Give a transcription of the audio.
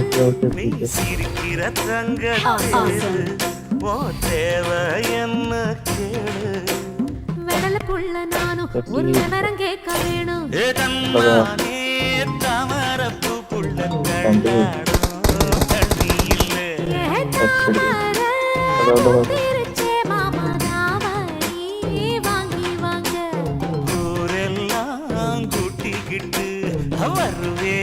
நீ சிரிக்கிற தங்கத்தேரு ஓ தேவை என்ன கேளு வெடலுக்குள்ள நானும் ஒரு விவரம் கேட்க வேணும் ஏ தன்மானே தாமரப்பு புள்ள கண்டாடும் தண்ணி இல்லை திருச்சே மாமா தாவணி வாங்கி வாங்க ஊரெல்லாம் கூட்டிக்கிட்டு வருவே